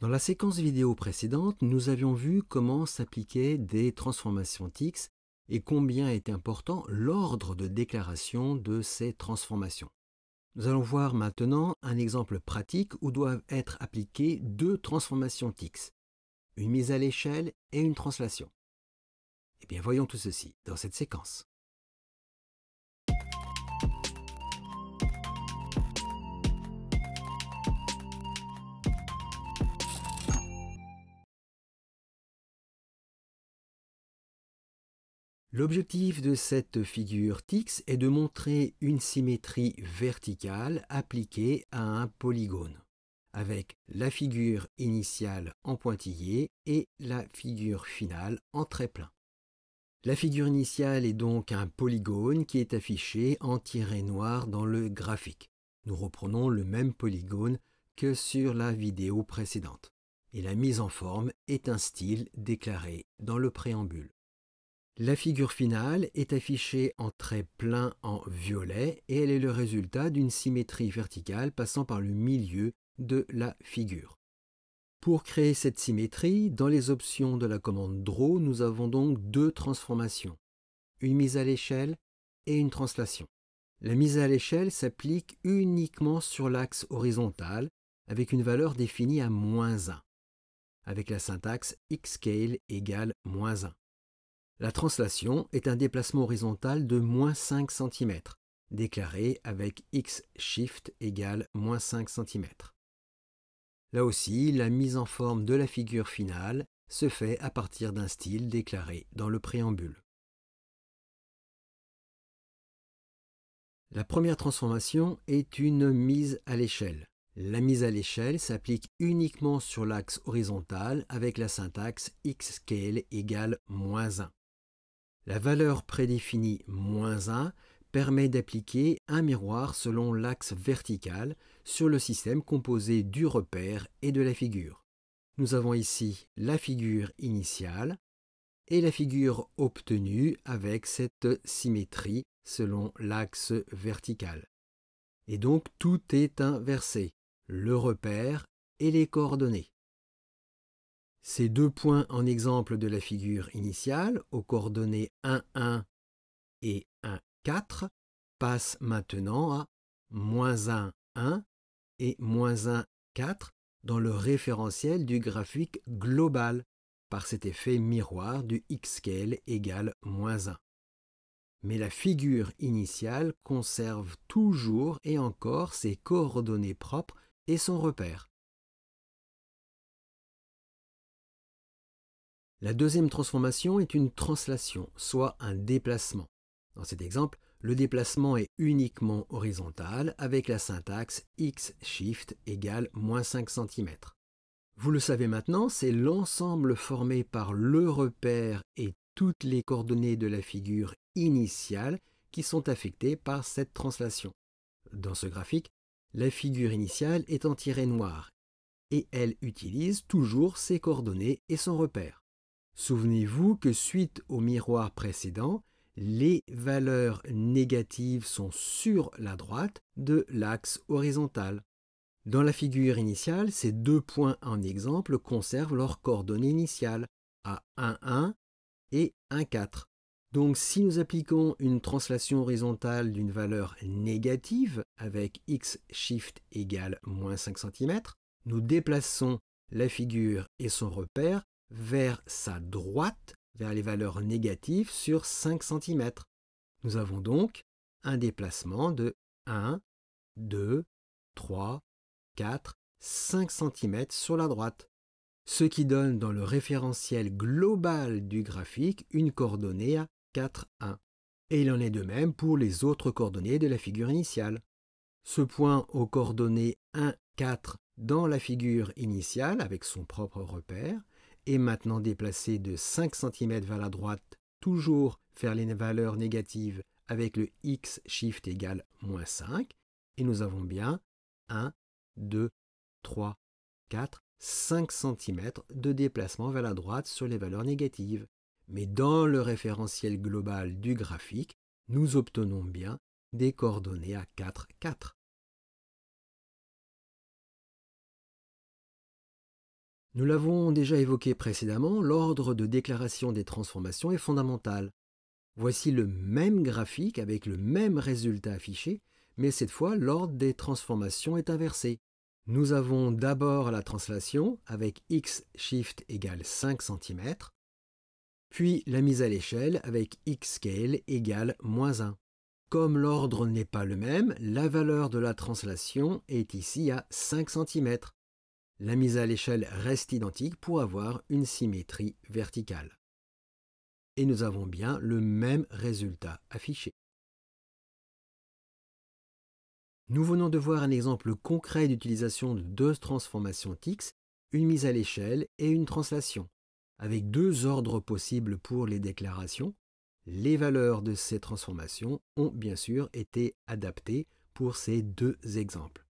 Dans la séquence vidéo précédente, nous avions vu comment s'appliquaient des transformations TIX et combien était important l'ordre de déclaration de ces transformations. Nous allons voir maintenant un exemple pratique où doivent être appliquées deux transformations TIX, une mise à l'échelle et une translation. Eh bien, voyons tout ceci dans cette séquence. L'objectif de cette figure TIX est de montrer une symétrie verticale appliquée à un polygone, avec la figure initiale en pointillé et la figure finale en trait plein. La figure initiale est donc un polygone qui est affiché en tiret noir dans le graphique. Nous reprenons le même polygone que sur la vidéo précédente. Et la mise en forme est un style déclaré dans le préambule. La figure finale est affichée en trait plein en violet et elle est le résultat d'une symétrie verticale passant par le milieu de la figure. Pour créer cette symétrie, dans les options de la commande Draw, nous avons donc deux transformations, une mise à l'échelle et une translation. La mise à l'échelle s'applique uniquement sur l'axe horizontal avec une valeur définie à -1, avec la syntaxe xscale égale -1. La translation est un déplacement horizontal de -5 cm, déclaré avec xshift égale -5 cm. Là aussi, la mise en forme de la figure finale se fait à partir d'un style déclaré dans le préambule. La première transformation est une mise à l'échelle. La mise à l'échelle s'applique uniquement sur l'axe horizontal avec la syntaxe xscale égale -1. La valeur prédéfinie -1 permet d'appliquer un miroir selon l'axe vertical sur le système composé du repère et de la figure. Nous avons ici la figure initiale et la figure obtenue avec cette symétrie selon l'axe vertical. Et donc tout est inversé, le repère et les coordonnées. Ces deux points en exemple de la figure initiale, aux coordonnées 1, 1 et 1, 4, passent maintenant à -1, 1 et -1, 4 dans le référentiel du graphique global par cet effet miroir du xscale égale -1. Mais la figure initiale conserve toujours et encore ses coordonnées propres et son repère. La deuxième transformation est une translation, soit un déplacement. Dans cet exemple, le déplacement est uniquement horizontal avec la syntaxe xshift égale -5 cm. Vous le savez maintenant, c'est l'ensemble formé par le repère et toutes les coordonnées de la figure initiale qui sont affectées par cette translation. Dans ce graphique, la figure initiale est en tiret noir et elle utilise toujours ses coordonnées et son repère. Souvenez-vous que suite au miroir précédent, les valeurs négatives sont sur la droite de l'axe horizontal. Dans la figure initiale, ces deux points en exemple conservent leurs coordonnées initiales à 1, 1 et 1, 4. Donc si nous appliquons une translation horizontale d'une valeur négative avec xshift égale -5 cm, nous déplaçons la figure et son repère vers sa droite, vers les valeurs négatives sur 5 cm. Nous avons donc un déplacement de 1, 2, 3, 4, 5 cm sur la droite, ce qui donne dans le référentiel global du graphique une coordonnée à 4, 1. Et il en est de même pour les autres coordonnées de la figure initiale. Ce point aux coordonnées 1, 4 dans la figure initiale avec son propre repère est maintenant déplacé de 5 cm vers la droite, toujours vers les valeurs négatives avec le xshift égale -5, et nous avons bien 1, 2, 3, 4, 5 cm de déplacement vers la droite sur les valeurs négatives. Mais dans le référentiel global du graphique, nous obtenons bien des coordonnées à 4, 4. Nous l'avons déjà évoqué précédemment, l'ordre de déclaration des transformations est fondamental. Voici le même graphique avec le même résultat affiché, mais cette fois l'ordre des transformations est inversé. Nous avons d'abord la translation avec x shift égale 5 cm, puis la mise à l'échelle avec x scale égale -1. Comme l'ordre n'est pas le même, la valeur de la translation est ici à 5 cm. La mise à l'échelle reste identique pour avoir une symétrie verticale. Et nous avons bien le même résultat affiché. Nous venons de voir un exemple concret d'utilisation de deux transformations TIX, une mise à l'échelle et une translation. Avec deux ordres possibles pour les déclarations, les valeurs de ces transformations ont bien sûr été adaptées pour ces deux exemples.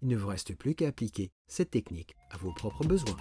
Il ne vous reste plus qu'à appliquer cette technique à vos propres besoins.